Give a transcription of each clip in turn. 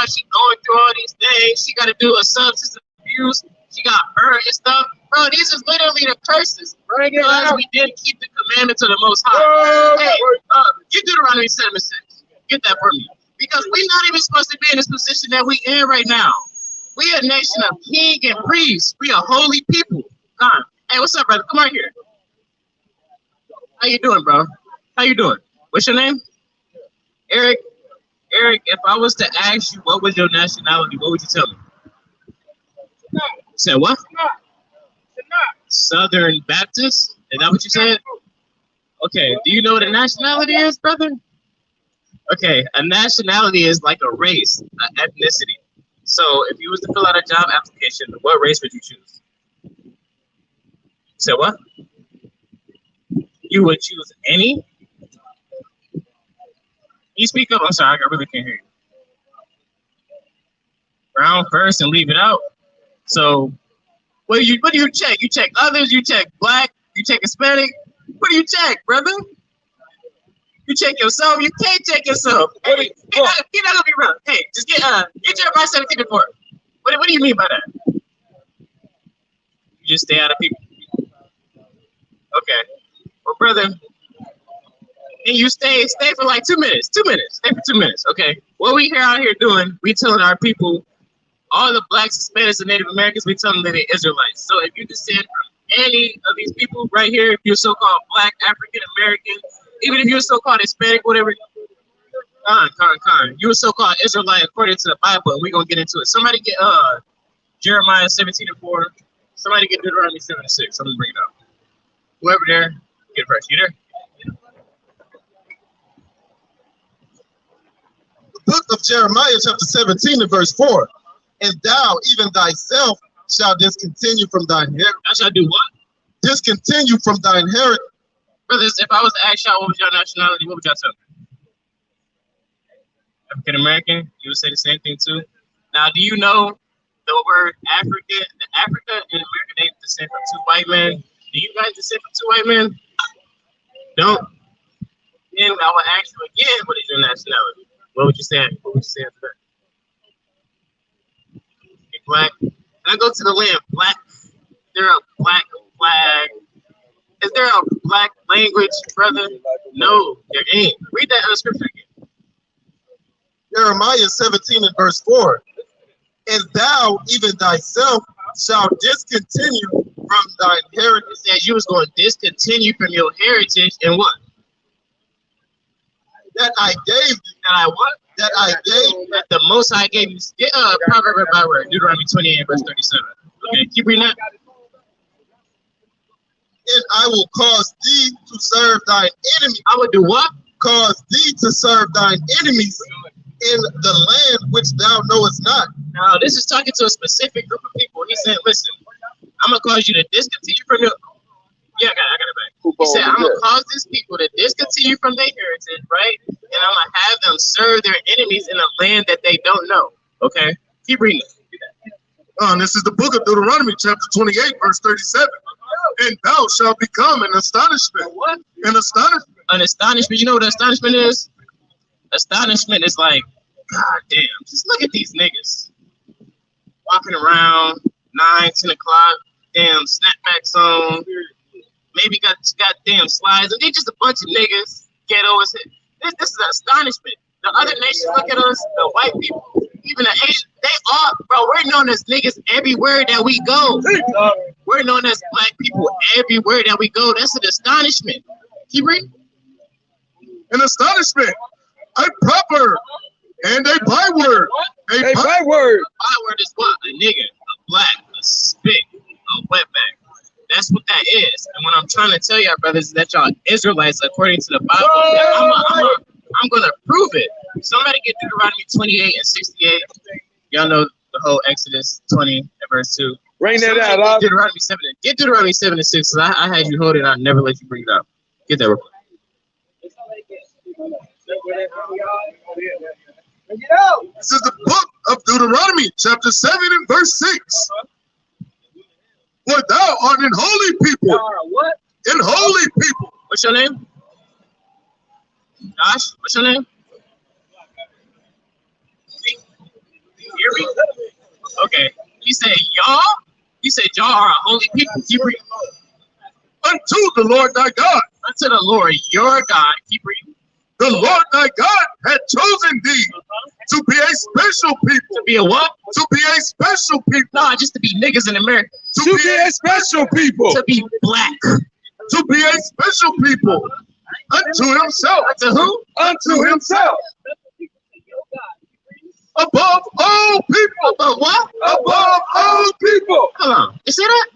about she going through all these things. She got to do a substance abuse. She got burned and stuff. Bro, these is literally the curses. Because we didn't keep the commandments of the Most High. Hey, get Deuteronomy 7:6. Get that for me. Because we're not even supposed to be in this position that we in right now. We a nation of king and priests. We a holy people. Come on. Hey, what's up, brother? Come on here. How you doing, bro? How you doing? What's your name? Eric. Eric, if I was to ask you what was your nationality, what would you tell me? You said what? Southern Baptist? Is that what you said? Okay. Do you know what a nationality is, brother? Okay. A nationality is like a race, an ethnicity. So if you was to fill out a job application, what race would you choose? You said what? You would choose any? You speak up. I'm sorry, I really can't hear you. Brown first and leave it out. So what do you check? You check others, you check black, you check Hispanic. What do you check, brother? You check yourself. You can't check yourself. Hey, you're not gonna be wrong. Hey, just get Jeremiah 17:4. What do you mean by that? You just stay out of people. Okay. Well, brother, and you stay for like 2 minutes. 2 minutes. Stay for 2 minutes. Okay. What we out here doing, we telling our people, all the blacks, Hispanics, and Native Americans, we telling them that they're Israelites. So if you descend from any of these people right here, if you're so-called black, African American, even if you're so-called Hispanic, whatever, you were so-called Israelite according to the Bible, and we're gonna get into it. Somebody get Jeremiah 17:4. Somebody get Deuteronomy 7:6. I'm gonna bring it up. Whoever there, get it first. You there? The book of Jeremiah, chapter 17 and verse 4. And thou, even thyself, shall discontinue from thine inheritance. I shall do what? Discontinue from thine inheritance. Brothers, if I was to ask y'all what was your nationality, what would y'all tell me? African American? You would say the same thing too? Now, do you know the word African? The Africa and America, they descend from two white men. Do you guys descend from two white men? Don't. Then I would ask you again, what is your nationality? What would you say? What would you say after that? You're black. And I go to the land, black. Is there a black flag? Is there a black language, brother? No, there ain't. Read that other scripture again. Jeremiah 17 and verse 4. And thou, even thyself, shall discontinue from thine inheritance. It says you was going to discontinue from your heritage and what? That I gave you. That I what? That I gave. That the Most High gave you. Get proverb by word. Deuteronomy 28 verse 37. Okay, keep reading that. And I will cause thee to serve thine enemies. I will do what? Cause thee to serve thine enemies in the land which thou knowest not. Now, this is talking to a specific group of people. He said, listen, I'm going to cause you to discontinue from your... Yeah, I got it back. He said, I'm going to cause these people to discontinue from their heritage, right? And I'm going to have them serve their enemies in a land that they don't know. Okay? Keep reading. This is the book of Deuteronomy, chapter 28, verse 37. And thou shalt become an astonishment. What? An astonishment. An astonishment. You know what astonishment is? Astonishment is like, God damn, just look at these niggas walking around 9, 10 o'clock, damn snapbacks on, maybe got damn slides, and they just a bunch of niggas, ghetto as hell. This is an astonishment. The other nations look at us, the white people, even the Asians, they all, bro, we're known as niggas everywhere that we go. We're known as black people everywhere that we go. That's an astonishment. Keep reading. An astonishment. A proper and a byword. A byword. A byword is what? A nigga, a black, a spit, a wetback. That's what that is. And what I'm trying to tell y'all, brothers, is that y'all Israelites, according to the Bible, I'm going to prove it. Somebody get Deuteronomy 28 and 68. Y'all know the whole Exodus 20 and verse 2. Bring that out. Deuteronomy 7. Get Deuteronomy 7 and 6. Because I had you hold it and I never let you bring it up. Get that real quick. This is the book of Deuteronomy, chapter 7 and verse 6. For thou art an holy people. What? An holy people. What's your name? Josh? What's your name? read. Okay. He said, y'all? He said, y'all are a holy people. Keep reading. Unto the Lord thy God. Unto the Lord your God. Keep reading. The Lord thy God had chosen thee to be a special people. To be a what? To be a special people. Nah, just to be niggas in America. To be a special people. To be black. To be a special people. Unto himself. Unto who? Unto himself. Above all people. Above what? Above all people. Hold on. You see that?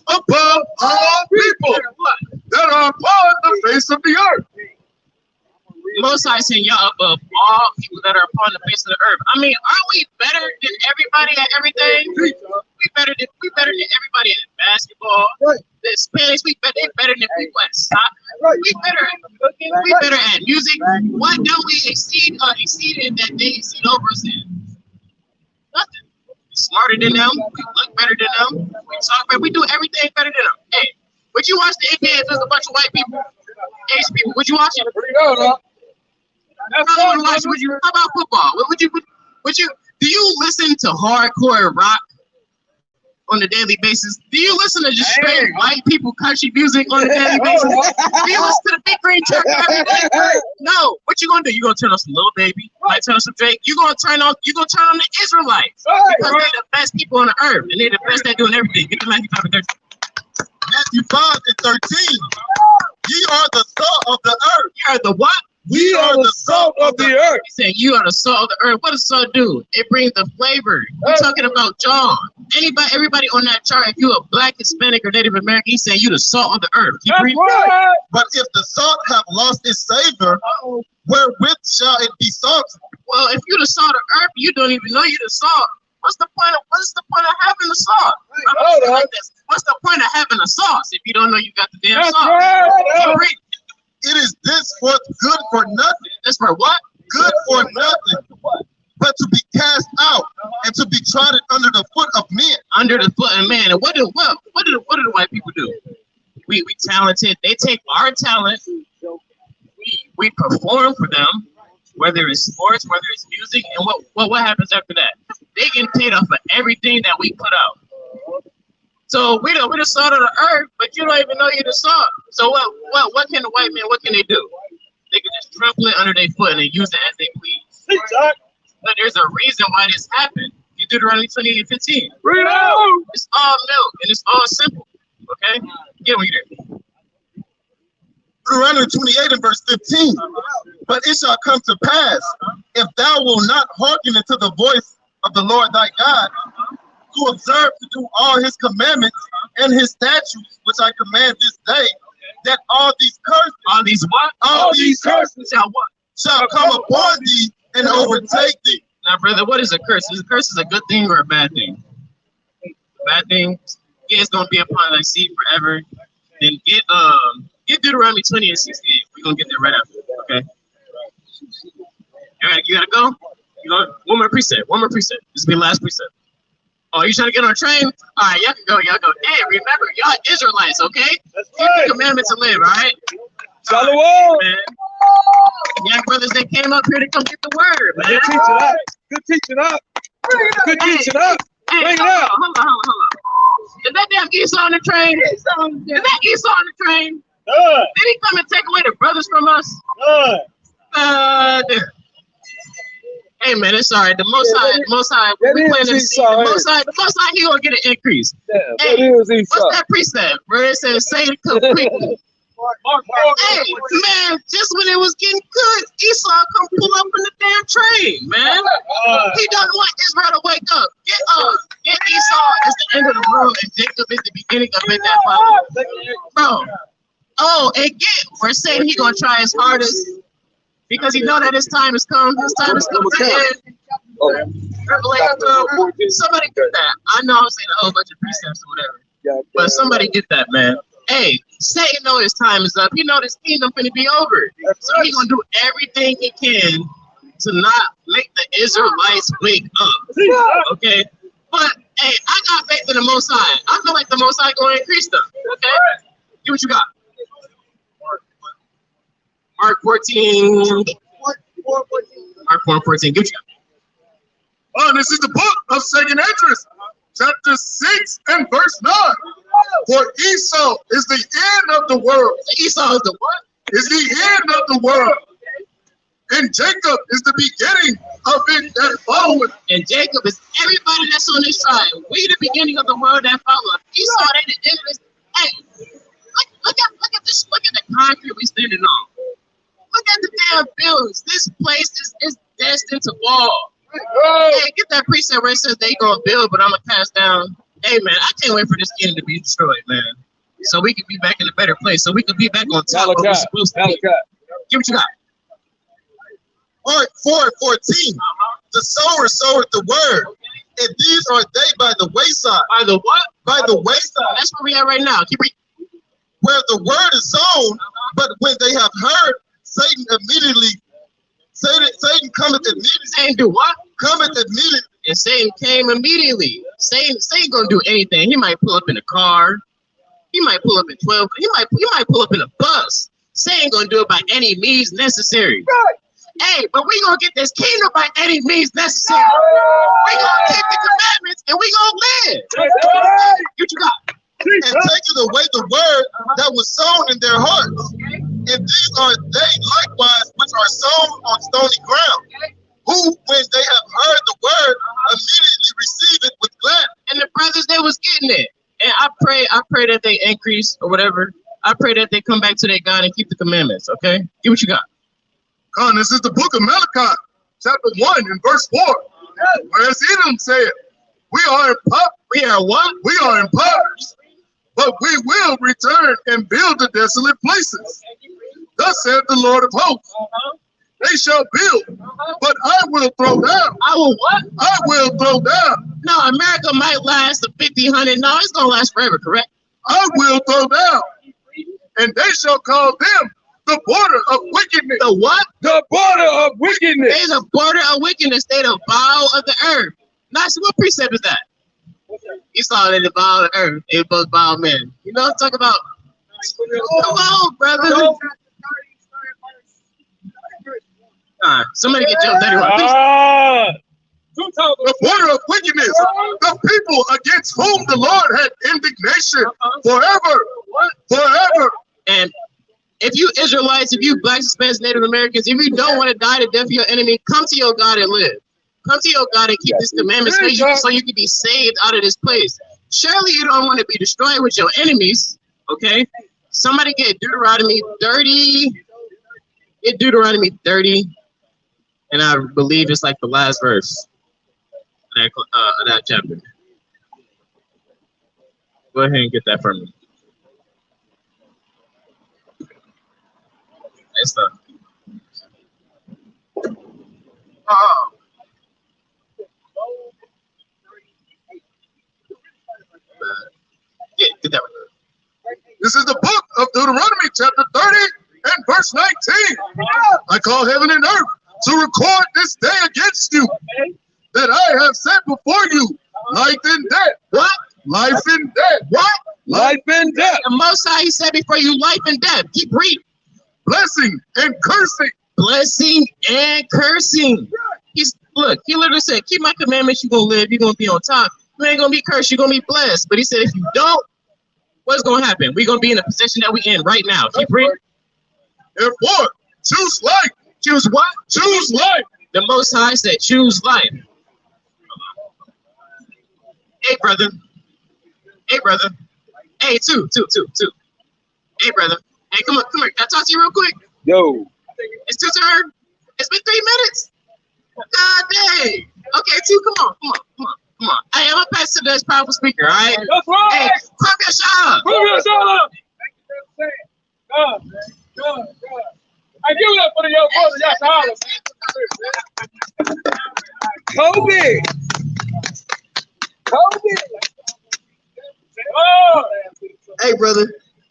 Above all people What? that are upon the face of the earth. Most High saying y'all above all people that are upon the face of the earth. I mean, aren't we better than everybody at everything? We better than everybody at basketball. Right. The Spanish, they better than people at soccer. Right. We better at music. What don't we exceed in that they exceed over us in? Nothing. We smarter than them. We look better than them. We talk better. We do everything better than them. Hey, would you watch the NBA if there's a bunch of white people, Asian people? Would you watch it? How about football? Would you? Do you listen to hardcore rock on a daily basis? Do you listen to just straight white people country music on a daily basis? Do you listen to the Big Green Church every day? No. What you gonna do? You gonna turn on some Lil Baby? Might turn on some Drake? You gonna turn on the Israelites because they're the best people on the earth and they're the best at doing everything. Get the Matthew 5 and 13. Matthew 5 and 13. Ye are the salt of the earth. You are the what? We are the salt of the earth. He said, you are the salt of the earth. What does salt do? It brings the flavor. We're talking about John. Everybody on that chart, if you're a black, Hispanic, or Native American, he's saying you the salt of the earth. Keep reading. Right. But if the salt have lost its savor, wherewith shall it be salted? Well, if you're the salt of earth, you don't even know you're the salt. What's the point of having the salt? Like this. What's the point of having a sauce if you don't know you got the damn sauce? Right. It is thenceforth good for nothing. That's for what? Good for nothing, but to be cast out and to be trodden under the foot of men. Under the foot of man. And what do the white people do? We talented. They take our talent. We perform for them, whether it's sports, whether it's music, and what happens after that? They get paid off for everything that we put out. So we're the salt of the earth, but you don't even know you're the salt. So what can the white man? What can they do? They can just trample it under their foot and they use it as they please. But there's a reason why this happened. You Deuteronomy 28:15. It's all milk and it's all simple. Okay, get me there. Deuteronomy 28 and verse 15. But it shall come to pass, if thou wilt not hearken unto the voice of the Lord thy God, to observe to do all his commandments and his statutes, which I command this day, that all these curses shall come upon thee and overtake thee. Now, brother, what is a curse? Is a curse a good thing or a bad thing? Bad thing. Yeah, it's gonna be upon thy seed forever. Then get Deuteronomy 20 and 68. We're gonna get there right after. Okay. All right, you gotta go. One more precept. This will be the last precept. Oh, you trying to get on a train? All right, y'all can go. Hey, remember, y'all Israelites, okay? Keep the commandments and live, all right? Shalom. Man. Young brothers, they came up here to come get the word, man. Good teaching up. Good teaching up. Good teaching up. Bring it up. Hold on. Is that damn Esau on the train? Is that Esau on the train? Did he come and take away the brothers from us? Hey man, it's all right. The Most High, we planted the seed. The Most High, he gonna get an increase. Hey, what's that precept where it says, "Say it come quickly"? Hey man, just when it was getting good, Esau come pull up in the damn train, man. He doesn't want Israel to wake up. Get Esau is the end of the world, and Jacob is the beginning of it. That bro. Oh, and we're saying he gonna try his hardest. Because he know that his time has come. His time has come to end. Revelation. Somebody get that. I know I'm saying a whole bunch of precepts or whatever. But somebody get that, man. Hey, Satan know his time is up. He know this kingdom finna be over. So he gonna do everything he can to not make the Israelites wake up. Okay? But hey, I got faith in the Most High. I feel like the Most High gonna increase them. Okay? Get what you got. Mark 14. Mark 4:14. Get you. This is the book of 2nd Esdras, chapter 6 and verse 9. For Esau is the end of the world. Esau is the what? Is the end of the world. And Jacob is the beginning of it that followeth. And Jacob is everybody that's on this side. We the beginning of the world that followeth. Esau, they the end of this. Hey, look at this. Look at the concrete we standing on. Look at the damn buildings. This place is destined to fall. Hey, get that precept where it says they gonna build, but I'm gonna pass down. Hey man, I can't wait for this kingdom to be destroyed, man. So we can be back in a better place. So we can be back on top of what we're supposed to be. Give what you got. Mark 4:14. The sower soweth the word, and these are they by the wayside. By the what? By the wayside. That's where we at right now. Keep reading. Where the word is sown, but when they have heard, Satan cometh immediately. Satan do what? Cometh immediately. And Satan came immediately. Satan gonna do anything. He might pull up in a car. He might pull up in 12. He might pull up in a bus. Satan gonna do it by any means necessary. Hey, but we gonna get this kingdom by any means necessary. We gonna keep the commandments and we gonna live. What you got? And taking away the word that was sown in their hearts. And these are they likewise which are sown on stony ground, who, when they have heard the word, immediately receive it with gladness. And the brothers, they was getting it. And I pray that they increase or whatever. I pray that they come back to their God and keep the commandments. Okay, get what you got. This is the book of Malachi, chapter 1 and verse 4. Whereas Edom said, we are what? We are impoverished, but we will return and build the desolate places. Thus saith the Lord of hosts. They shall build, but I will throw down. I will what? I will throw down. No, America might last a 50, 100. No, it's gonna last forever, correct? I will throw down, and they shall call them the border of wickedness. The what? The border of wickedness. They the border of wickedness. They the bowel of the earth. Now, so what precept is that? Esau, they the bowel of the earth. They both bowel men. You know what I'm talking about? Come on, brother. Somebody get jumped anyway. The border of wickedness, the people against whom the Lord had indignation forever, forever. And if you Israelites, if you blacks, Hispanics, Native Americans, if you don't want to die to death of your enemy, come to your God and live. Come to your God and keep His commandments so you can be saved out of this place. Surely you don't want to be destroyed with your enemies, okay? Somebody get Deuteronomy 30. Get Deuteronomy 30. And I believe it's like the last verse of that chapter. Go ahead and get that from me. Nice stuff. Get that one. This is the book of Deuteronomy, chapter 30 and verse 19. I call heaven and earth to record this day against you, that I have set before you life and death. What? Life and death. What? Life and death. The Most High, He said before you life and death. Keep reading. Blessing and cursing. Blessing and cursing. Look, He literally said, keep my commandments, you're going to live, you're going to be on top. You ain't going to be cursed, you're going to be blessed. But He said, if you don't, what's going to happen? We're going to be in the position that we're in right now. Keep reading. Therefore, choose life. Choose what? Choose life. The Most High said, choose life. Hey, brother. Hey, brother. Hey, two. Hey, brother. Hey, come here. Can I talk to you real quick? Yo. It's 2 turn. It's been 3 minutes. God dang. Okay, 2, come on. Hey, I'm gonna pass to this powerful speaker, all right? That's right. Hey, clap your shot. Clap your shot. God. I give it up for the young brother, YASH. Kobe. Oh. Hey, brother,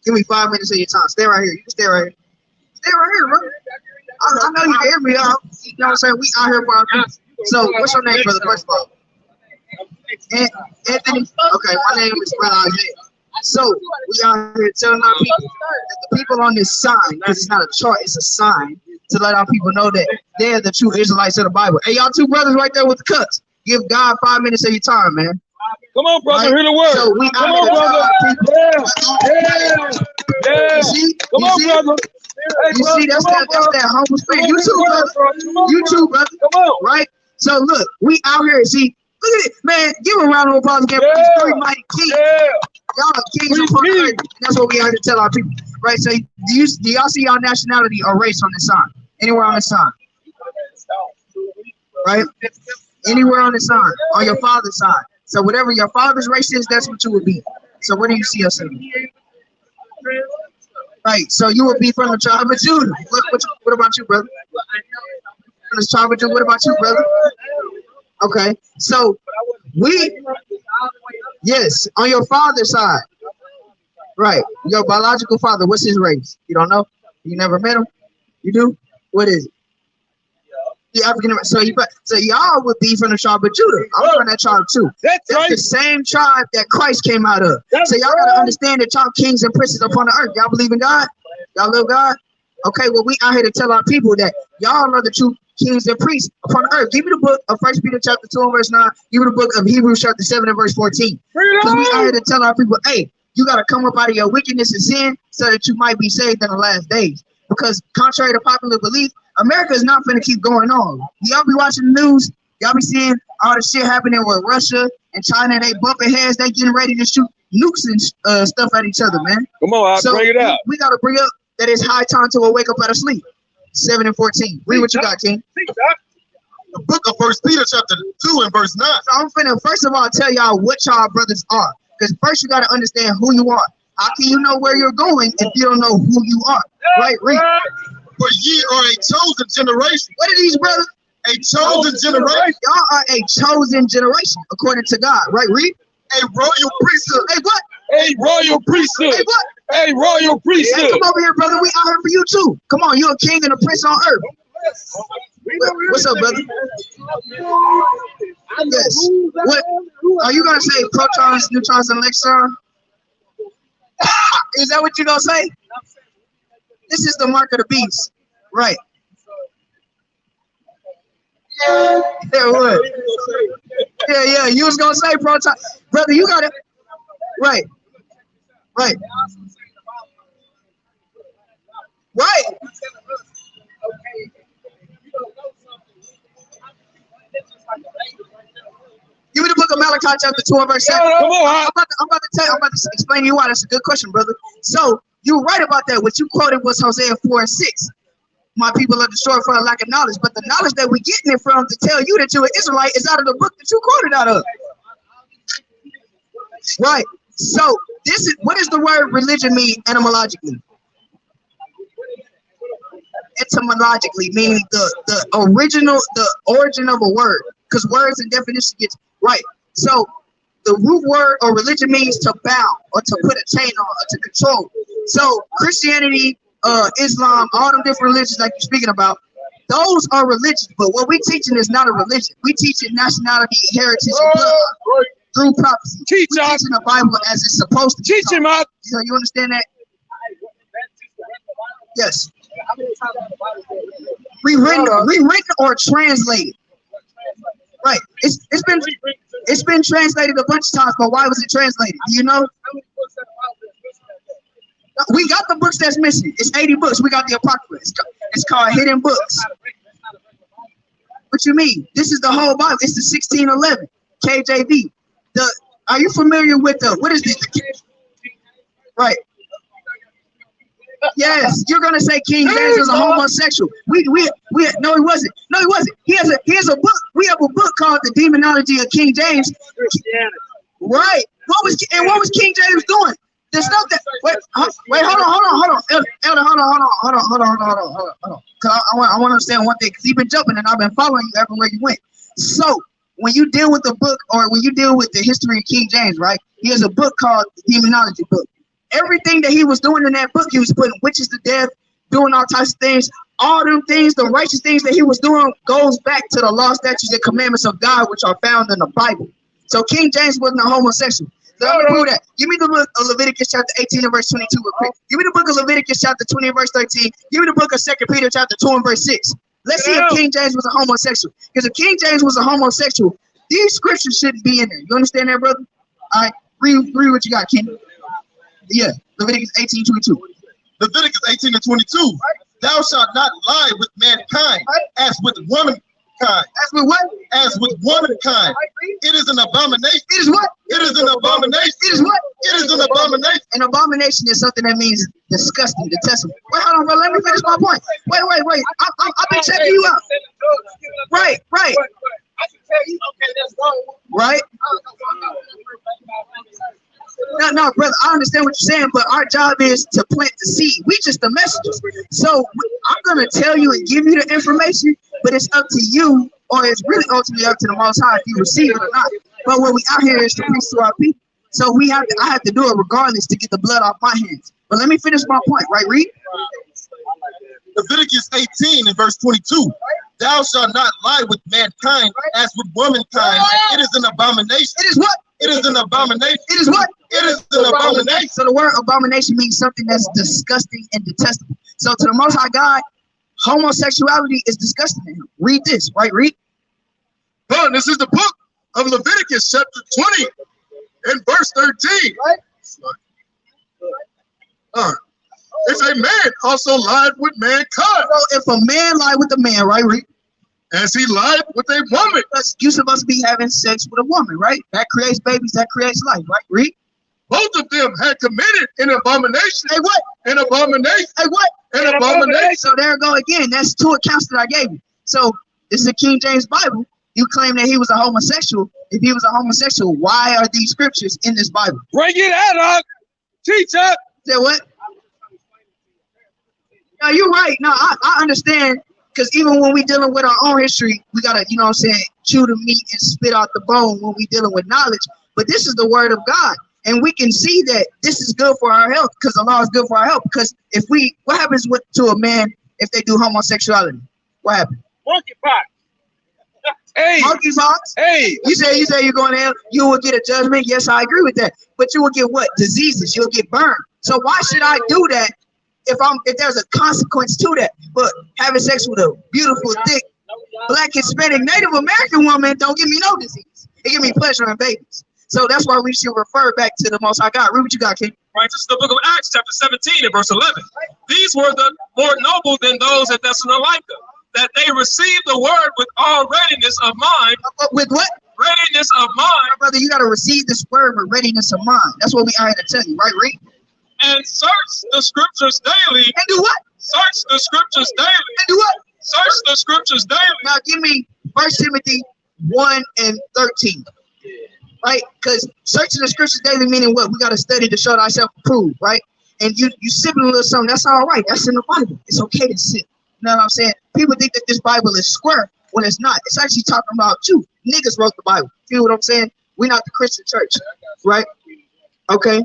give me 5 minutes of your time. Stay right here. You can stay right here. Stay right here, bro. I know you can hear me, y'all. You know what I'm saying? We out here for our people. So, what's your name, brother? First of all, Anthony. Okay, my name is Brother IZAIAH. So, we out here telling our people that the people on this sign, because it's not a chart, it's a sign, to let our people know that they're the true Israelites of the Bible. Hey, y'all 2 brothers right there with the cuts. Give God 5 minutes of your time, man. Come on, brother. Right? Hear the word. So we Come out on, here to tell brother. our people. Yeah. You see? Come You on, see? brother. Hey, You see? That's that humble spirit. You too, brother. You too, brother. Come on. Right? So look, we out here. See, look at it, man. Give a round of applause again for these three mighty kings. Yeah. Y'all are kings upon the earth. And that's what we out here to tell our people. Right? So do y'all see y'all nationality or race on the sign? Anywhere on the sign? Right? Anywhere on the sign, on your father's side. So whatever your father's race is, that's what you would be. So where do you see yourself? Right. So you would be from the tribe of Judah. What about you, brother? From the tribe of Judah. What about you, brother? Okay. So yes, on your father's side. Right. Your biological father. What's his race? You don't know? You never met him? You do? What is it? African American. So y'all would be from the tribe of Judah. I'm from that tribe too. That's right. The same tribe that Christ came out of. So y'all gotta understand that y'all kings and princes upon the earth. Y'all believe in God? Y'all love God? Okay, well we out here to tell our people that y'all are the true kings and priests upon the earth. Give me the book of 1 Peter chapter 2 and verse 9. Give me the book of Hebrews chapter 7 and verse 14. Because we out here to tell our people, hey, you gotta come up out of your wickedness and sin so that you might be saved in the last days. Because contrary to popular belief, America is not going to keep going on. Y'all be watching the news. Y'all be seeing all the shit happening with Russia and China. They bumping heads. They getting ready to shoot nukes and stuff at each other, man. Come on, I'll bring it out. We got to bring up that it's high time to wake up out of sleep. 7 and 14. Read what you got, King. The book of 1 Peter chapter 2 and verse 9. So I'm finna first of all tell y'all what y'all brothers are. Because first you got to understand who you are. How can you know where you're going if you don't know who you are? Right, read. For ye are a chosen generation. What are these, brother? A chosen generation. Y'all are a chosen generation, according to God. Right, read. A royal priesthood. Hey, what? A royal priesthood. Hey, what? A royal priesthood. Hey, come over here, brother. We out here for you, too. Come on, you're a king and a prince on earth. What's up, brother? Yes. What? Are you going to say protons, neutrons, and electrons? Is that what you're going to say? This is the mark of the beast. Right. Yeah, what? Yeah, you was going to say proton. Brother, you got it. Right. Right. Right. Give me the book of Malachi chapter 2 and verse 7. Come on, I'm about to explain to you why. That's a good question, brother. So you're right about that. What you quoted was Hosea 4 and 6. My people are destroyed for a lack of knowledge. But the knowledge that we're getting it from to tell you that you're an Israelite is out of the book that you quoted out of. Right. So what does the word religion mean etymologically? Etymologically, meaning the origin of a word. Because words and definition gets right. So the root word or religion means to bound or to put a chain on or to control. So Christianity, Islam, all them different religions like you're speaking about, those are religions. But what we teaching is not a religion. We teaching nationality, heritage, and bloodline through prophecy. We teaching the Bible as it's supposed to. Teach him up. So you understand that? Yes. Rewritten or translated. Right. It's been translated a bunch of times, but why was it translated? Do you know? We got the books that's missing. It's 80 books. We got the Apocrypha. It's called Hidden Books. What you mean? This is the whole Bible. It's the 1611 KJV. Are you familiar with what is this? Right. Yes, you're gonna say King James was a homosexual. No, he wasn't. No, he wasn't. He has a book. We have a book called The Demonology of King James. Right. What was King James doing? The stuff that wait, hold on. Elder, hold on. Cause I want to understand one thing, because you've been jumping and I've been following you everywhere you went. So when you deal with the book or when you deal with the history of King James, right? He has a book called The Demonology book. Everything that he was doing in that book, he was putting witches to death, doing all types of things. All them things, the righteous things that he was doing, goes back to the law, statutes, and commandments of God, which are found in the Bible. So King James wasn't a homosexual. So let me prove that. Give me the book of Leviticus chapter 18 and verse 22 real quick. Give me the book of Leviticus chapter 20 and verse 13. Give me the book of 2 Peter chapter 2 and verse 6. Let's see if King James was a homosexual. Because if King James was a homosexual, These scriptures shouldn't be in there. You understand that, brother? All right, read what you got, Ken. Yeah, Leviticus 18:22. Leviticus 18:22. Thou shalt not lie with mankind as with womankind. As with what? As with womankind. It is an abomination. It is what? It is an abomination. It is what? It is an abomination. An abomination is something that means disgusting, detestable. Wait, hold on, bro. Let me finish my point. Wait. I've been checking you out. Right. I can tell you, okay, that's wrong. Right? No, brother, I understand what you're saying, but our job is to plant the seed. We just the messengers. So I'm going to tell you and give you the information, but it's up to you, or it's really ultimately up to the Most High if you receive it or not. But what we out here is to preach to our people. So I have to do it regardless to get the blood off my hands. But let me finish my point, right? Read. Leviticus 18:22. Thou shalt not lie with mankind as with womankind. It is an abomination. It is what? It is an abomination. It is what? It is an abomination. So the word abomination means something that's disgusting and detestable. So to the Most High God, homosexuality is disgusting to him. Read this, right? Read. But this is the book of Leviticus chapter 20 and verse 13. Right. If a man also lied with mankind, So if a man lie with a man, right? Read. as he lied with a woman, You supposed to be having sex with a woman, right? That creates babies, that creates life, right? Read. both of them had committed an abomination. Hey, what? An abomination. Hey, what? An abomination. So there we go again. That's two accounts that I gave you. So this is a King James Bible. You claim that he was a homosexual. If he was a homosexual, why are these scriptures in this Bible? Bring it out, Doc. Teach up. Say what? No, you're right. No, I understand. Because even when we dealing with our own history, we got to, you know what I'm saying, chew the meat and spit out the bone when we dealing with knowledge. But this is the word of God. And we can see that this is good for our health because the law is good for our health. Because what happens to a man if they do homosexuality? What happens? Monkeypox. Hey. Monkeypox? Hey. You say you're going to hell, you will get a judgment. Yes, I agree with that. But you will get what? Diseases. You'll get burned. So why should I do that if there's a consequence to that? But having sex with a beautiful, thick, Black, Hispanic, Native American woman don't give me no disease. It give me pleasure in babies. So that's why we should refer back to the Most High God. Read what you got, King. Right, this is the book of Acts, chapter 17 and verse 11. These were the more noble than those at Thessalonica, that they received the word with all readiness of mind. With what? Readiness of mind. Brother, you got to receive this word with readiness of mind. That's what we are here to tell you, right? Read. And search the scriptures daily. And do what? Search the scriptures daily. And do what? Search the scriptures daily. Now give me 1 Timothy 1 and 13. Right? Because searching the scriptures daily meaning what? We got to study to show thyself approved, right? And you sipping a little something, that's all right. That's in the Bible. It's okay to sip. You know what I'm saying? People think that this Bible is square when it's not. It's actually talking about you. Niggas wrote the Bible. Feel what I'm saying? We're not the Christian church, right? Okay.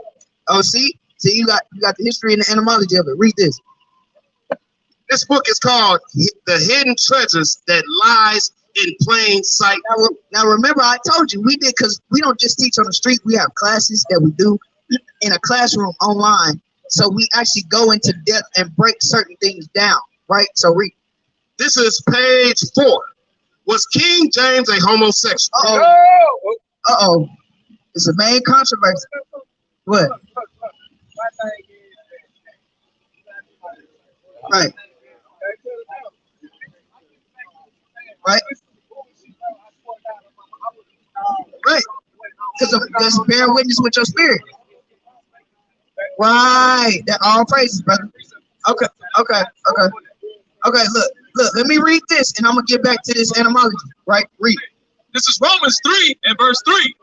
Oh, see? So you got the history and the etymology of it. Read this. this book is called The Hidden Treasures That Lies in Plain Sight. Now remember, I told you we did, because we don't just teach on the street. We have classes that we do in a classroom online. So we actually go into depth and break certain things down, right? So read. This is page 4. Was King James a homosexual? Uh-oh. It's a main controversy. What? Right. Right. Right. Because bear witness with your spirit. Right. That all praises, brother. Okay. Look, let me read this and I'm gonna get back to this etymology. Right? Read. This is Romans 3 and verse 3.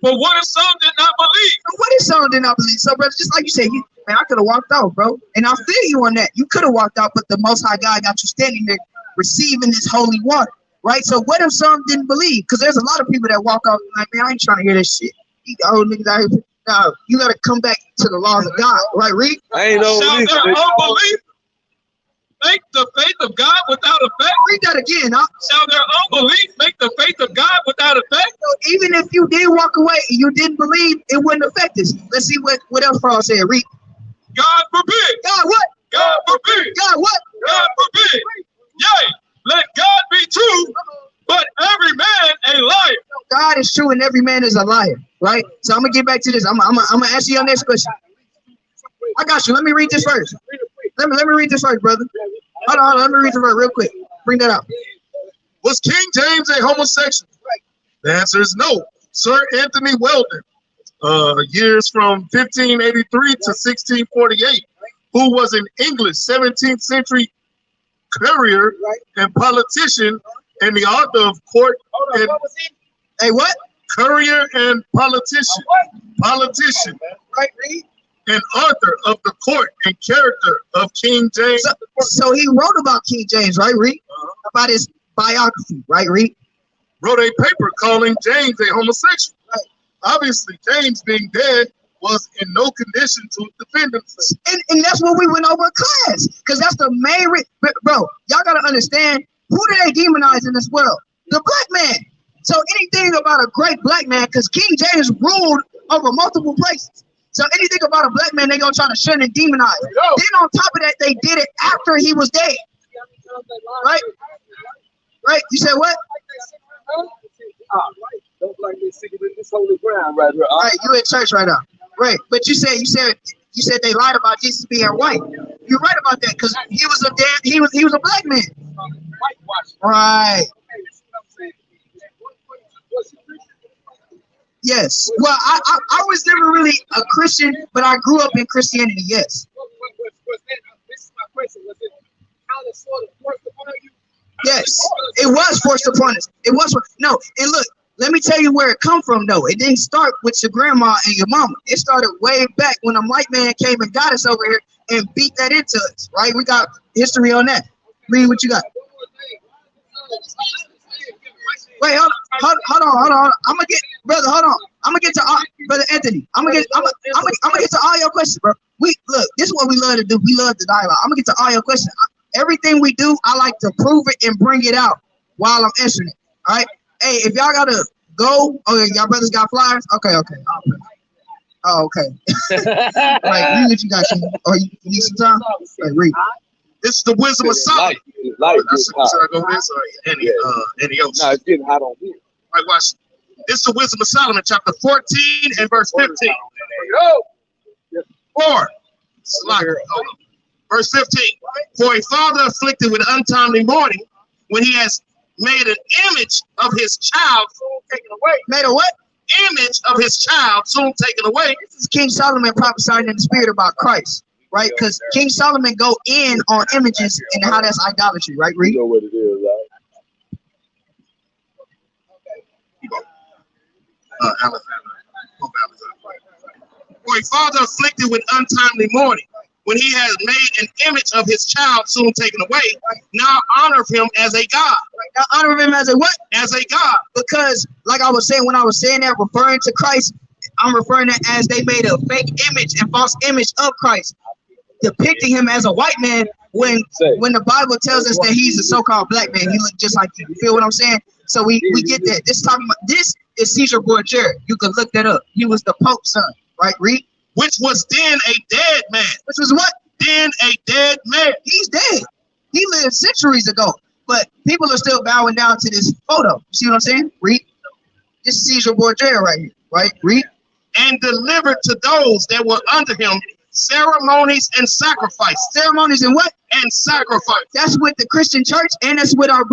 For what if some did not believe? What if some did not believe? So, brother, just like you said, man, I could have walked out, bro. And I feel you on that. You could have walked out, but the Most High God got you standing there receiving this holy water, right? So what if some didn't believe? Because there's a lot of people that walk out like, man, I ain't trying to hear this shit. These old niggas out here. No, you got to come back to the laws of God, right? Read. I ain't no Shall their unbelief make the faith of God without effect? Read that again. Shall their unbelief make the faith of God without effect? So even if you did walk away and you didn't believe, it wouldn't affect us. Let's see what else Paul said. Read. God forbid. God what? God forbid. God what? God forbid. Yea, let God be true, but every man a liar. God is true and every man is a liar, right? So I'm gonna get back to this. I'm gonna answer your next question. I got you. Let me read this first. Let me read this first, brother. Hold on. Let me read this first real quick. Bring that out. Was King James a homosexual? The answer is no. Sir Anthony Weldon, years from 1583 to 1648, who was an English 17th century courier and politician and the author of court and Hey, what? courier and politician, Right, read. and author of the court and character of King James. So he wrote about King James, right, Reed? About his biography, right, Reed? Wrote a paper calling James a homosexual. Obviously, James being dead was in no condition to defend himself. And that's what we went over in class, because that's the main bro, y'all gotta understand, who do they demonize in this world? The black man. So anything about a great black man, because King James ruled over multiple places. So anything about a black man, they gonna try to shun and demonize. Then on top of that, they did it after he was dead. Right? Right? You said what? Don't like this singing in this holy ground right here. All right, you in church right now. Right. But you said they lied about Jesus being white. You're right about that, because he was a black man. Right. Yes. Well, I was never really a Christian, but I grew up in Christianity. Yes. This is my question. Was it kind of sort of forced upon you? Yes. It was forced upon us. It was. No. And look, let me tell you where it come from, though. It didn't start with your grandma and your mama. It started way back when a white man came and got us over here and beat that into us. Right? We got history on that. Read what you got. Wait, hold on. I'm gonna get, brother. Hold on. I'm gonna get to brother Anthony. I'm gonna get to all your questions, bro. Look. This is what we love to do. We love the dialogue. I'm gonna get to all your questions. Everything we do, I like to prove it and bring it out while I'm answering it. All right. Hey, if y'all gotta go, y'all brothers got flyers. Okay. Oh, okay. Right, read what you got, Shane. Or you need some time? Right, read. This is the wisdom of Solomon. Should I go this or any else? No, it's getting hot on here. All right, watch. This is the wisdom of Solomon, chapter 14 and verse 15. 4. Verse 15. For a father afflicted with untimely mourning, when he has made an image of his child soon taken away. Made a what? Image of his child soon taken away. This is King Solomon prophesying in the spirit about Christ. Right? Because King Solomon go in on images and how that's idolatry, right? Read. You know what it is, right? For a father afflicted with untimely mourning, when he has made an image of his child soon taken away, now honor him as a God. Now honor him as a what? As a God. Because, like I was saying, when I was saying that, referring to Christ, I'm referring to as they made a fake image and false image of Christ, depicting him as a white man when the Bible tells us that he's a so-called black man. He looked just like you. You feel what I'm saying? So we get that. This is Caesar Borgia. You can look that up. He was the Pope's son, right? Read. Which was then a dead man. Which was what? Then a dead man. He's dead. He lived centuries ago. But people are still bowing down to this photo. You see what I'm saying? Read. This is Caesar Borgia right here, right? Read. And delivered to those that were under him ceremonies and sacrifice. Ceremonies and what? And sacrifice. That's with the Christian church, and that's with our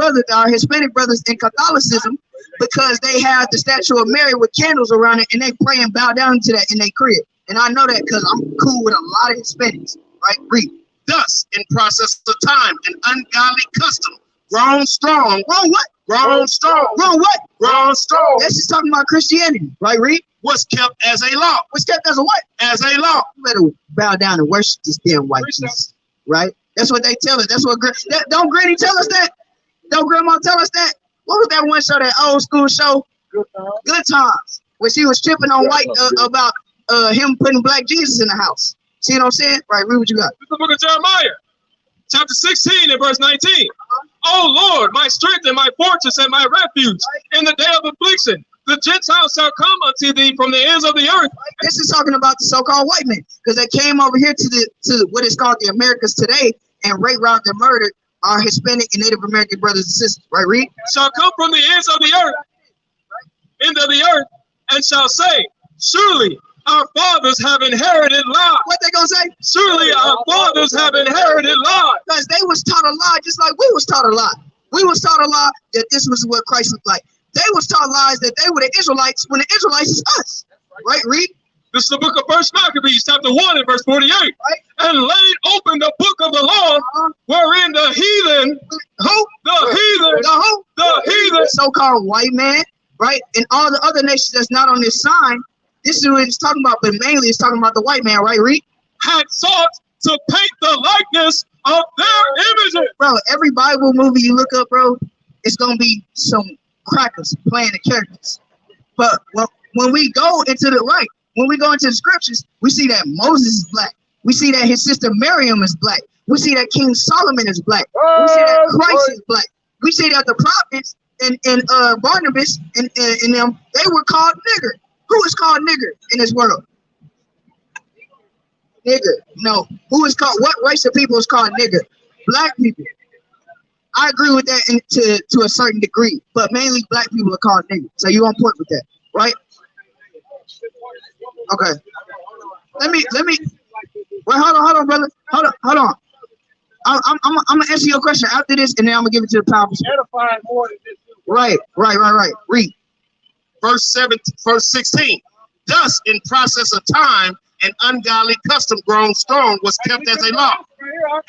Hispanic brothers in Catholicism, because they have the statue of Mary with candles around it, and they pray and bow down to that in their crib. And I know that because I'm cool with a lot of Hispanics. Right? Read. Thus, in process of time, an ungodly custom, grown strong. Grown what? Grown strong. Grown what? Grown strong. That's just talking about Christianity. Right? Read. Was kept as a law. Was kept as a what? As a law. You better bow down and worship this damn white Jesus. Right? That's what they tell us. That's what don't Granny tell us that? Don't Grandma tell us that? What was that one show, that old school show? Good Times. Where she was tripping on white about him putting black Jesus in the house. See what I'm saying? Right, read what you got. This is the book of Jeremiah, chapter 16 and verse 19. Oh Lord, my strength and my fortress and my refuge in the day of affliction. The Gentiles shall come unto thee from the ends of the earth. This is talking about the so-called white men, because they came over here to what is called the Americas today and rape, robbed, and murdered our Hispanic and Native American brothers and sisters. Right, read. Shall come from the ends of the earth into the earth and shall say, surely our fathers have inherited lies. What they gonna say? Surely our fathers have inherited lies. Because they was taught a lie just like we was taught a lie. We was taught a lie that this was what Christ looked like. They was taught lies that they were the Israelites when the Israelites is us. Right, read. This is the book of 1 Maccabees, chapter 1 and verse 48. Right. And laid open the book of the law, wherein the heathen, Who? the heathen, The who? the heathen, So-called white man, right? And all the other nations that's not on this sign, this is what it's talking about, but mainly it's talking about the white man, right, read? had sought to paint the likeness of their images. Bro, every Bible movie you look up, bro, it's gonna be some crackers playing the characters. But when we go into the right, when we go into the scriptures, we see that Moses is black. We see that his sister Miriam is black. We see that King Solomon is black. We see that Christ is black. We see that the prophets and Barnabas and them, they were called nigger. Who is called nigger in this world? Nigger. No. Who is called, what race of people is called nigger? Black people. I agree with that to a certain degree, but mainly black people are called nigger. So you on point with that, right? Okay. Let me. Wait, hold on, brother. Hold on. I'm gonna answer your question after this, and then I'm gonna give it to the powerful. Right. Read. Verse 16. Thus, in process of time, an ungodly custom grown strong was kept as a law,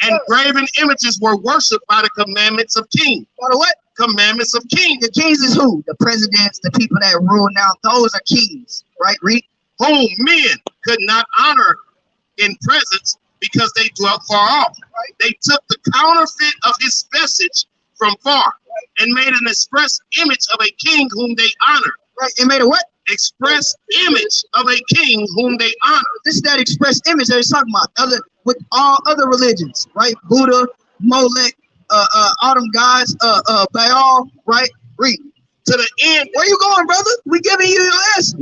and graven images were worshipped by the commandments of kings. By the what? Commandments of kings. The kings is who? The presidents, the people that rule now. Those are kings, right? Read. Whom men could not honor in presence because they dwelt far off. They took the counterfeit of his message from far and made an express image of a king whom they honored. Right. And made a what? Express image of a king whom they honored. This is that express image that he's talking about. With all other religions, right? Buddha, Molech, all them guys, Baal, right? Read. To the end. Where you going, brother? We giving you your answer.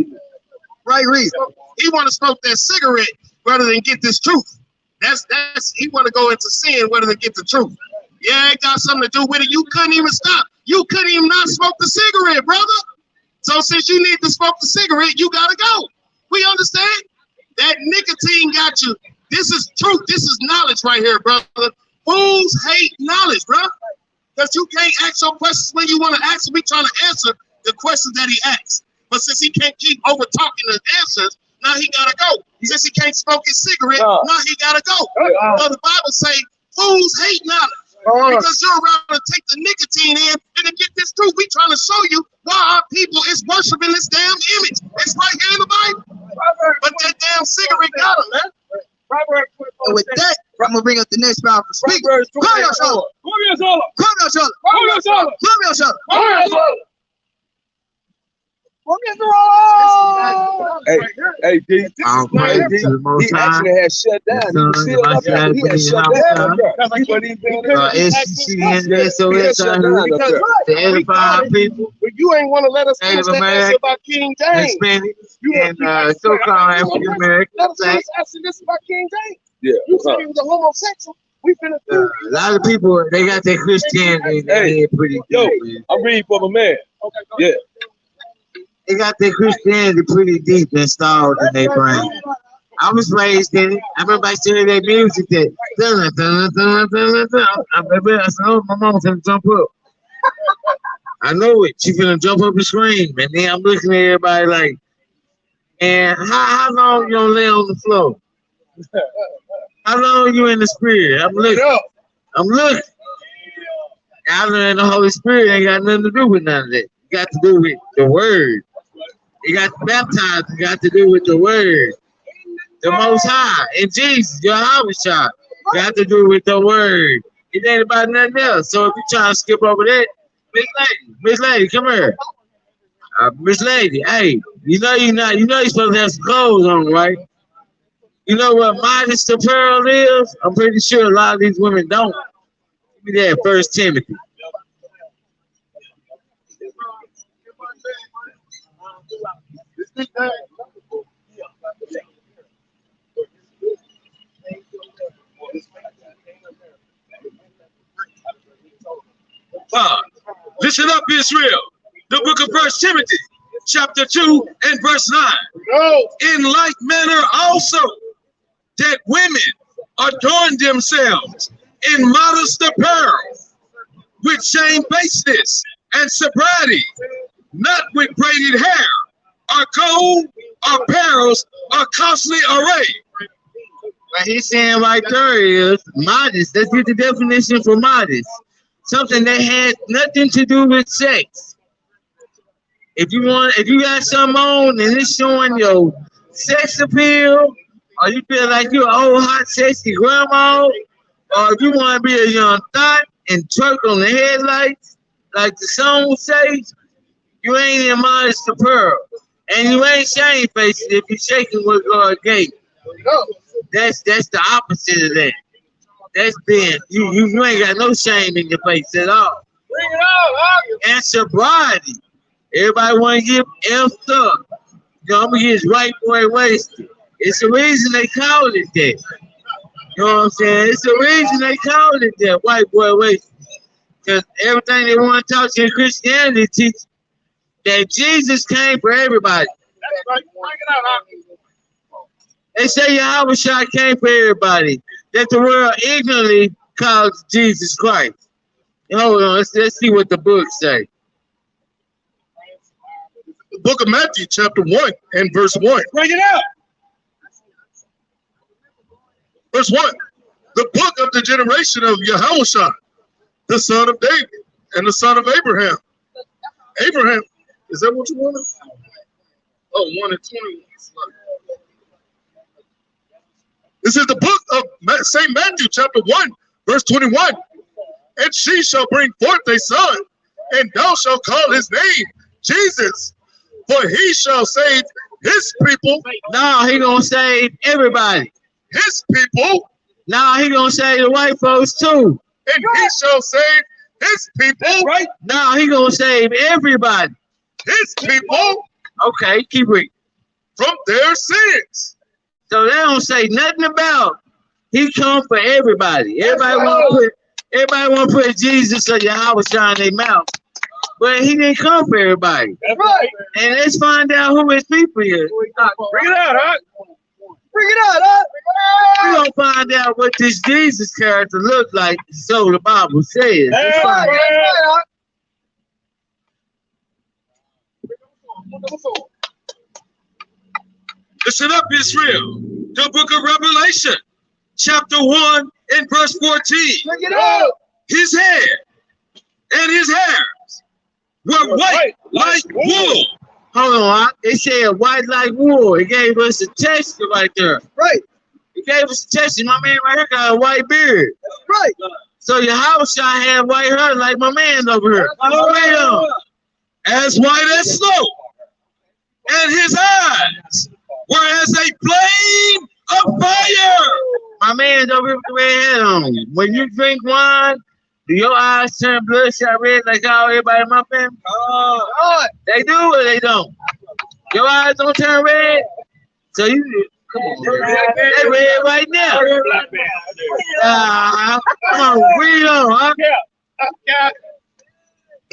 Right, read. He want to smoke that cigarette rather than get this truth. That's he want to go into sin rather than get the truth. Yeah, it got something to do with it. You couldn't even stop. You couldn't even not smoke the cigarette, brother. So since you need to smoke the cigarette, you gotta go. We understand? That nicotine got you. This is truth. This is knowledge right here, brother. Fools hate knowledge, bro. Because you can't ask your questions when you want to ask. We trying to answer the questions that he asks. But since he can't keep over talking the answers, now he gotta go. Since he can't smoke his cigarette, now he gotta go. So the Bible say fools hate knowledge because you're around to take the nicotine in and to get this truth. We trying to show you why our people is worshiping this damn image. It's right here in the Bible. But that damn cigarette got him, man. And with that, I'm gonna bring up the next powerful speaker. Come your shoulder. Hey, D, this is crazy. He actually had shut down. He was still up there. He had shut down. He wasn't even paying attention. to edify people, But you ain't want to let us finish that answer about King James. Hispanic, and so-called African American. Let us finish asking this about King James. Yeah. You said he was a homosexual. We finna do A lot of people, they got their Christianity in their head pretty Yo, deep. Man. I'm reading for my man. Yeah. They got their Christianity pretty deep installed in their brain. I was raised in it. I remember I used to hear that music that I said, oh, my mama's gonna jump up. I know it. She gonna jump up and scream. And then I'm looking at everybody like, and how long you gonna lay on the floor? How long you in the spirit? I'm looking. I learned the Holy Spirit ain't got nothing to do with none of that. It got to do with the word. You got baptized, it got to do with the word. The Most High and Jesus, Yahweh Shah, got to do with the word. It ain't about nothing else. So if you trying to skip over that, Miss Lady, come here. Miss Lady, hey, you know you're supposed to have some clothes on, right? You know what modest apparel is? I'm pretty sure a lot of these women don't. Give me that, 1 Timothy. Listen up, Israel. The book of 1 Timothy, chapter 2 and verse 9. In like manner also, that women adorn themselves in modest apparel, with shamefacedness and sobriety, not with braided hair, or gold, or pearls, or costly array. What he's saying right there is modest. Let's get the definition for modest. Something that has nothing to do with sex. If you got something on and it's showing your sex appeal, or you feel like you're an old hot sexy grandma, or if you want to be a young thought and twerk on the headlights, like the song says, you ain't in modest apparel. And you ain't shamefaced if you're shaking what God gave. That's the opposite of that. That's being you ain't got no shame in your face at all. Bring it out, And sobriety. Everybody want to get effed up. You know, I'm gonna get white boy wasted. It's the reason they call it that. You know what I'm saying? It's the reason they call it that, white boy wasted. Because everything they want to talk to in Christianity teach that Jesus came for everybody. That's right. Bring it out, They say YASH came for everybody. That the world ignorantly calls Jesus Christ. Hold on, let's see what the book say. The book of Matthew, chapter 1 and verse 1. Bring it out. Verse 1. The book of the generation of YASH, the son of David and the son of Abraham. Abraham, is that what you wanted? Oh, 1 and 20. This is the book of St. Matthew, chapter 1, verse 21. And she shall bring forth a son, and thou shalt call his name Jesus, for he shall save his people. No, he gonna save everybody. His people. No, he gonna save the white folks too. And he shall save his people. Right. No, he gonna save everybody. His people. Okay, keep reading. From their sins. So they don't say nothing about he come for everybody. Everybody want to put Jesus or YASH in their mouth. But he didn't come for everybody. That's right. And let's find out who his people is. Bring it out, huh? Bring it out, huh? We're going to find out what this Jesus character looks like, so the Bible says. Let's find out. Listen up, Israel. The book of Revelation, chapter 1 and verse 14. Bring it out. His hair and his hairs were white like wool. Hold on, it said white like wool. It gave us a test right there. Right. It gave us a test. My man right here got a white beard. Right. So YASH had white hair like my man over here. As white as snow. And his eyes were as a flame of fire. My man's over here with the red hat on. When you drink wine, do your eyes turn bloodshot red like how everybody in my family? They do or they don't? Your eyes don't turn red? So you, come on, they red right now. Come on, read on, huh?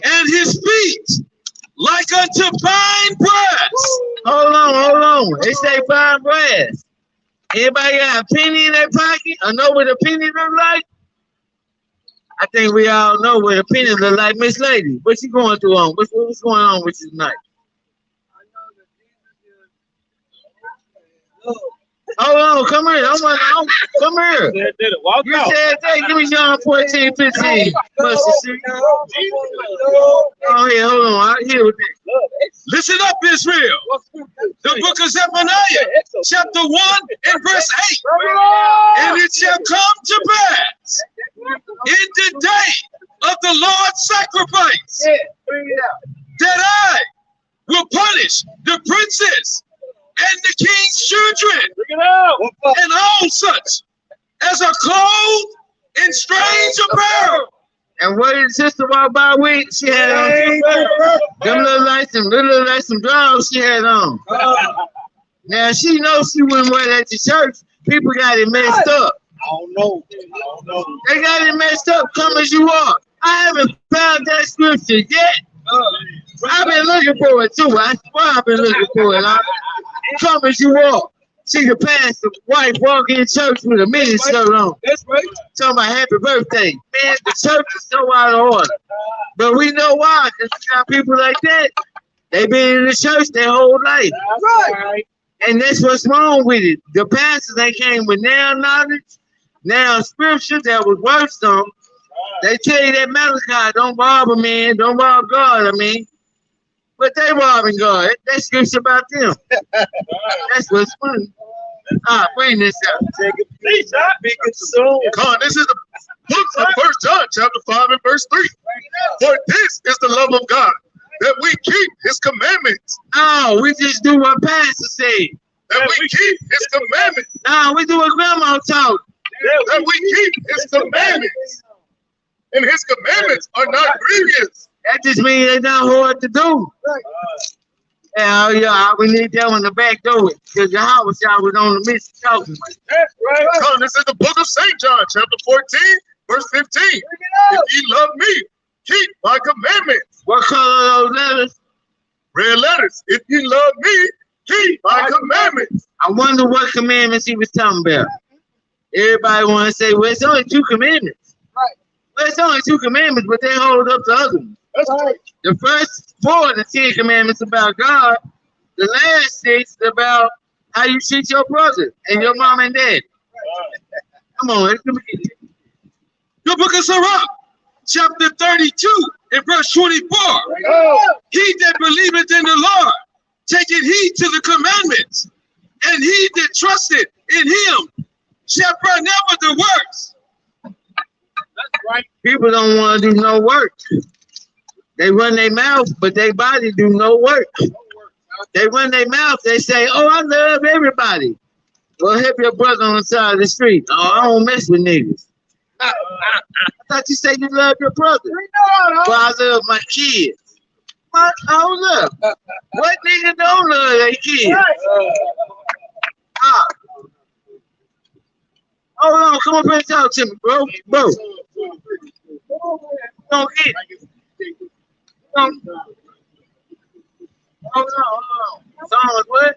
And his feet like unto fine brass. Hold on. They say fine brass. Anybody got a penny in their pocket? I know what a penny look like? I think we all know what a penny look like. Miss Lady, what you going through on? What's going on with you tonight? Hold on, come here. Come here. You said that. Give me John 14, 15. Oh, yeah, hold on. I hear with this. Listen up, Israel. The book of Zephaniah, chapter 1 and verse 8. And it shall come to pass in the day of the Lord's sacrifice that I will punish the princes and the king's children and all such as are clothed in strange apparel. And what did Sister walk by with? She had on them little like some drawers she had on. Now she knows she wouldn't wear that to church. People got it messed up. I don't know. They got it messed up. Come as you are. I haven't found that scripture yet. I've been looking for it too. I swear I've been looking for it. Come as you walk. See the pastor wife walking in church with a mini skirt on. That's right. Talking about happy birthday. Man, the church is so out of order. But we know why, because we got people like that. They been in the church their whole life. Right. And that's what's wrong with it. The pastors, they came with now knowledge, now scripture that was worth some. They tell you that Malachi, don't rob a man, don't rob God, I mean. But they robbing God. That's scripture about them. That's what's funny. Bring this up. Please, I be consumed. Come on, this is the book of 1 John chapter 5 and verse 3. For this is the love of God, that we keep his commandments. Oh, we just do what pastor said. That we keep his commandments. No, we do what grandma taught. That we keep his commandments. And his commandments are not grievous. That just means they're not hard to do. Yeah, we need that one to back door it. Because the house y'all was on the midst of talking. That's right. Come on, this is the book of St. John chapter 14 verse 15. If ye love me, keep my commandments. What color are those letters? Red letters. If ye love me, keep my commandments. I wonder what commandments he was talking about. Everybody want to say, well, it's only 2 commandments. Right. Well, it's only 2 commandments, but they hold up the other ones. That's right. The first 4 of the 10 commandments about God. The last 6 about how you treat your brother and your mom and dad. Come on, let me get it. The book of Sirach, chapter 32 and verse 24. He that believeth in the Lord, taketh heed to the commandments, and he that trusteth in him shall burn never the works. That's right. People don't want to do no work. They run their mouth, but their body do no work. They run their mouth, they say, oh, I love everybody. Well, help your brother on the side of the street. Oh, I don't mess with niggas. I thought you said you love your brother. Well, I love my kids. What? Hold up. What nigga don't love their kids? Hold on, come up here and talk to me, bro. Don't get it. Hold on. Songs what?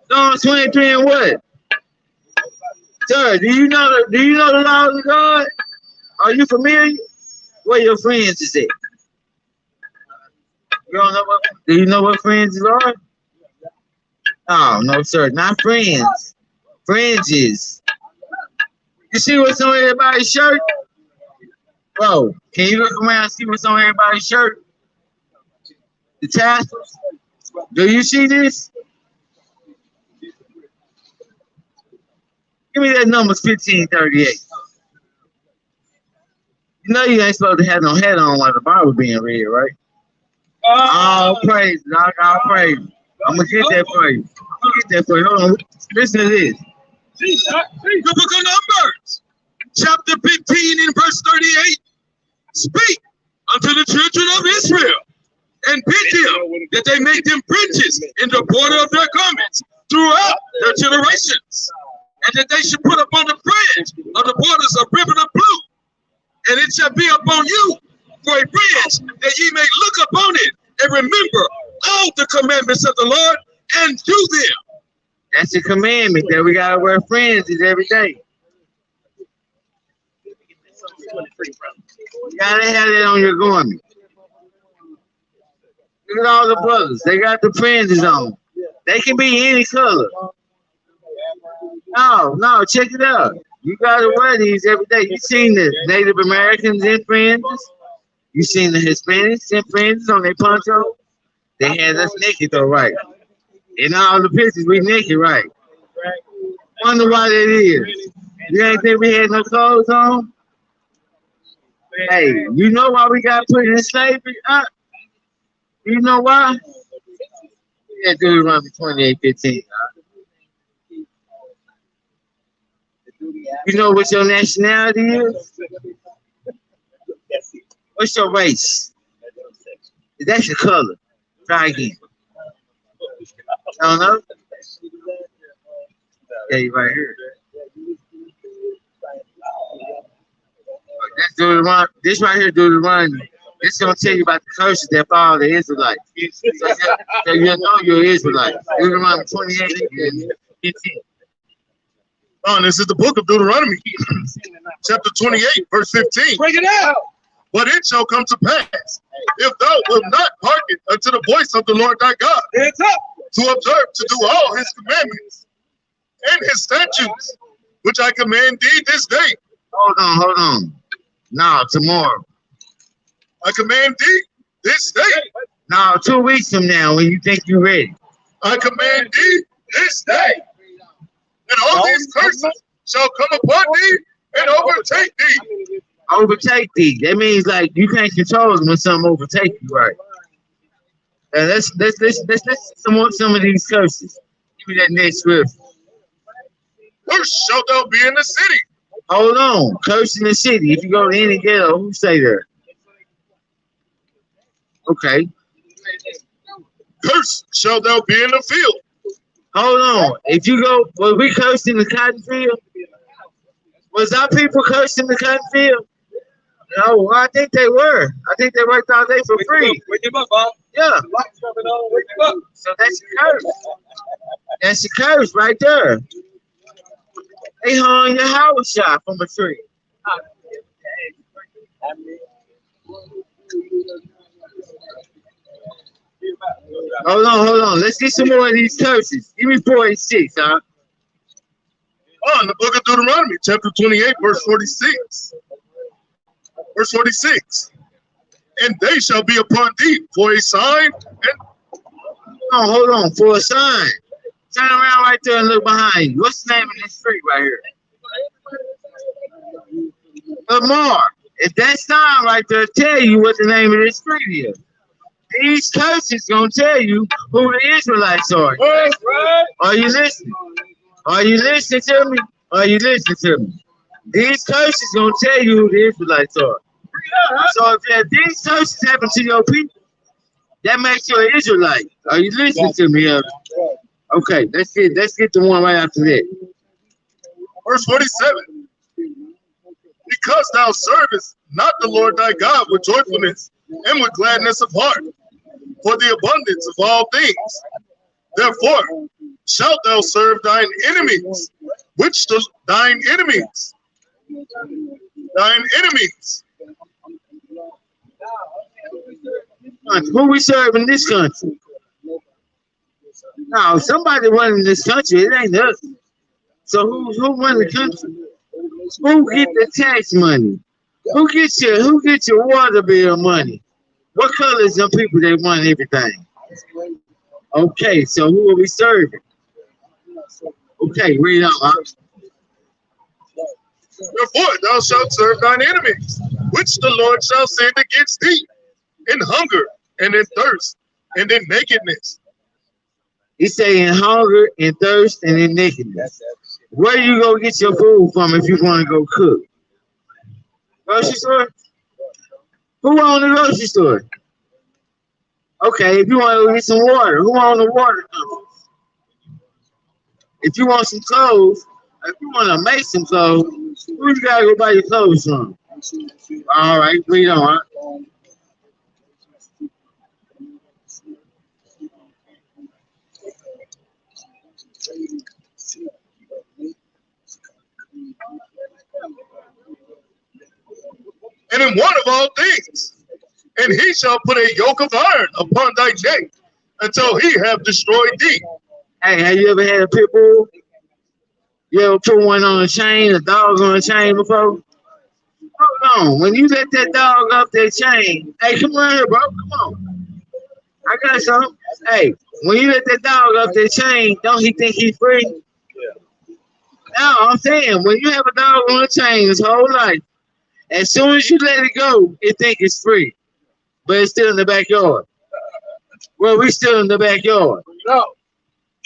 Psalms 23 and what? Sir, do you know the laws of God? Are you familiar? Where your friends is at? You don't know what? Do you know what friends are? Oh no, sir, not friends. Friends is. You see what's on everybody's shirt? Bro, can you look around and see what's on everybody's shirt? The tassels. Do you see this? Give me that number 1538. You know you ain't supposed to have no hat on while the Bible being read, right? All praise, dog. All praise. I'm gonna get that for you. Hold on. Listen to this. The book of Numbers, chapter 15 and verse 38. Speak unto the children of Israel and bid them that they make them bridges in the border of their garments throughout their generations, and that they should put upon the fringe of the borders a ribbon of blue, and it shall be upon you for a bridge, that ye may look upon it and remember all the commandments of the Lord and do them. That's a commandment that we gotta wear fringes every day. You gotta have that on your garment. Look at all the brothers. They got the fringes on. They can be any color. No, check it out. You gotta wear these every day. You seen the Native Americans in fringes. You seen the Hispanics in fringes on their poncho. They had us naked though, right? In all the pictures, we naked, right? Wonder why that is. You ain't think we had no clothes on? Hey, you know why we got put in slavery? You know why? Yeah, Deuteronomy 28:15. You know what your nationality is? What's your race? That's your color. Try again. I don't know. Okay, right here. Deuteronomy. This right here, Deuteronomy. This gonna tell you about the curses that follow the Israelites. So you know you're Israelite. Deuteronomy 28 and 15. Oh, this is the book of Deuteronomy, chapter 28, verse 15. Break it out. But it shall come to pass, if thou wilt not hearken unto the voice of the Lord thy God, Hands up. to observe to do all his commandments and his statutes, which I command thee this day. Hold on. No, tomorrow. I command thee this day. No, 2 weeks from now when you think you're ready. I command thee this day. And all these curses shall come upon thee and overtake thee. Overtake thee. That means like you can't control them when something overtake you, right? Now let's some of these curses. Give me that next scripture. Cursed shalt thou be in the city. Hold on. Curse in the city. If you go to any ghetto, who say there? Okay. Cursed shalt thou be in the field. Hold on. If you go, was we cursed in the cotton field? Was our people cursed in the cotton field? No, I think they were. I think they worked all day for free. Wake him up, Bob. Yeah. Wake him up. So that's a curse. That's a curse right there. They hung your house shot from a tree. Hold on. Let's get some more of these curses. Give me 46, huh? Oh, in the book of Deuteronomy, chapter 28, verse 46. Verse 46. And they shall be upon thee for a sign. And Hold on. For a sign. Turn around right there and look behind you. What's the name of this street right here? Lamar. If that sign right there tell you what the name of this street is, these curses gonna tell you who the Israelites are. Are you listening? Are you listening to me? Are you listening to me? These curses gonna tell you who the Israelites are. So if these curses happen to your people, that makes you an Israelite. Are you listening to me? Okay, let's get the one right after that. verse 47. Because thou servest not the Lord thy God with joyfulness and with gladness of heart, for the abundance of all things. Therefore shalt thou serve thine enemies, thine enemies. Who we serve in this country? No, somebody running this country. It ain't us. So who run the country? Who get the tax money? Who gets your water bill money? What color is them people that run everything? Okay, so who are we serving? Okay, read on. Huh? Therefore thou shalt serve thine enemies, which the Lord shall send against thee, in hunger and in thirst and in nakedness. He say in hunger, in thirst, and in nakedness. Where you go get your food from if you want to go cook? Grocery store? Who own the grocery store? Okay, if you want to go get some water, who own the water company? If you want some clothes, if you want to make some clothes, who you gotta go buy your clothes from? All right, read on. Huh? And in one of all things, and he shall put a yoke of iron upon thy neck until he have destroyed thee. Hey, have you ever had a pit bull? You ever put one on a chain, a dog on a chain before? Hold on. When you let that dog off that chain, hey, come on here, bro. Come on. I got something. Hey, when you let that dog off that chain, don't he think he's free? Yeah. No, I'm saying, when you have a dog on a chain his whole life, as soon as you let it go, it think it's free. But it's still in the backyard. Well, we still in the backyard. No.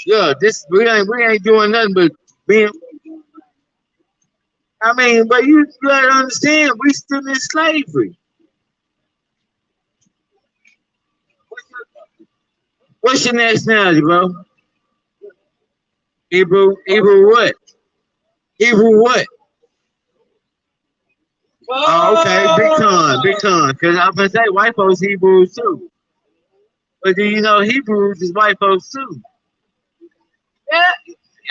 Yeah, we ain't doing nothing but being. I mean, but you gotta understand, we still in slavery. What's your nationality, bro? Hebrew what? Hebrew what? Oh, okay, big con. Because I was gonna say white folks Hebrews too. But do you know Hebrews is white folks too? Yeah.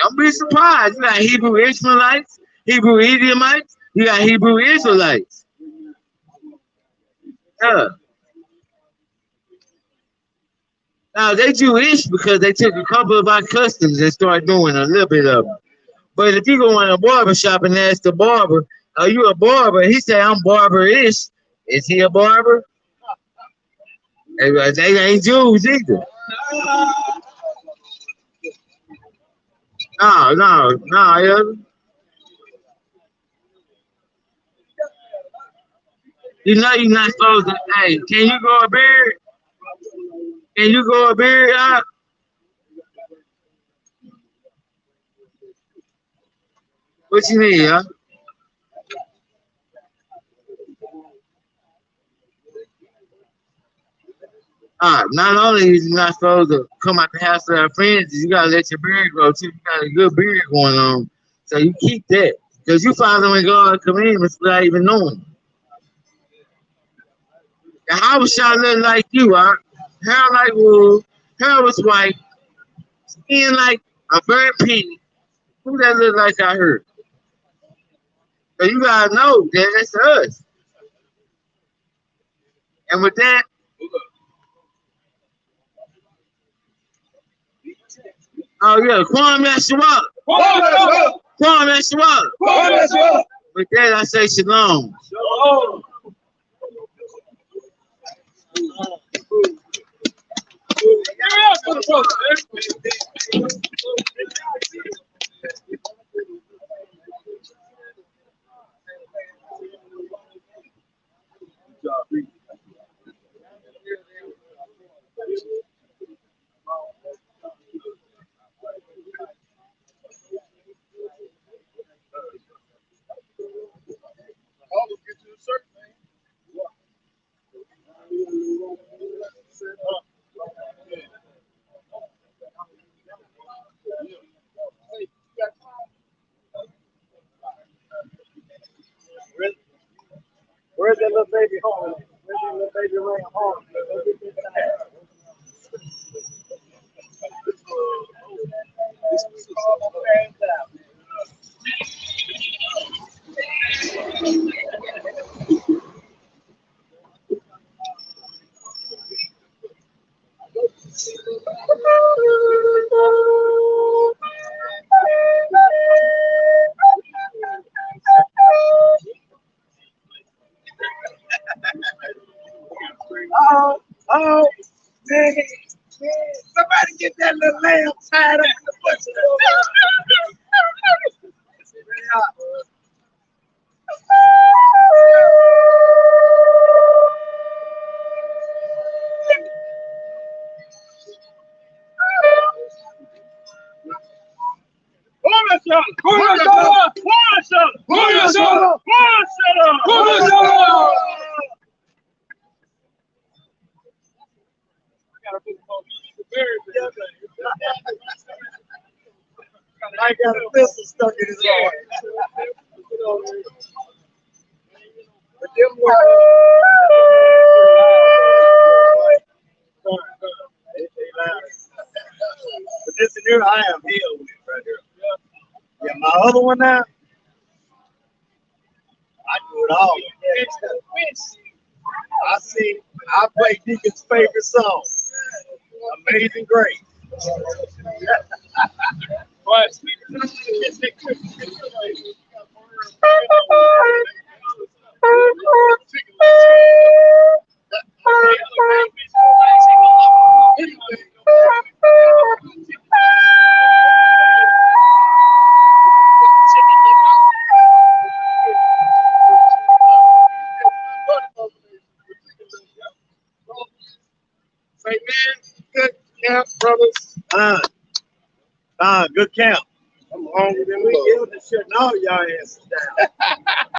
Don't be surprised. You got Hebrew Ishmaelites, Hebrew Edomites, you got Hebrew Israelites. Yeah. Now they Jewish because they took a couple of our customs and started doing a little bit of them. But if you go in a barber shop and ask the barber, "Are you a barber?" He say, "I'm barber-ish." Is he a barber? They ain't Jews either. No. Yeah. You know you're not supposed to. Hey, can you grow a beard? Can you grow a beard out? What you need, huh? Not only is you not supposed to come out the house with our friends, you gotta let your beard grow too. You got a good beard going on, so you keep that because you following God's commandments without even knowing. The house shall look like you, huh? Hair like wool, hair was white, skin like a burnt penny. Who that look like I heard? So you gotta know that that's us. And with that, oh yeah, Kwame Yashua. Kwame Yashua. With that, I say shalom. Where's that little baby home? Where's that little baby laying home? Oh, man. Somebody get that little lamb tied up in the bushes. I got a pistol stuck in his arm. But them but this here I am healed with right here. Yeah, my other one now, I do it all. I play Deacon's favorite song, Amazing Grace. Say, man, good camp, brothers. Good camp. I'm hungry than we get to shutting all y'all asses down.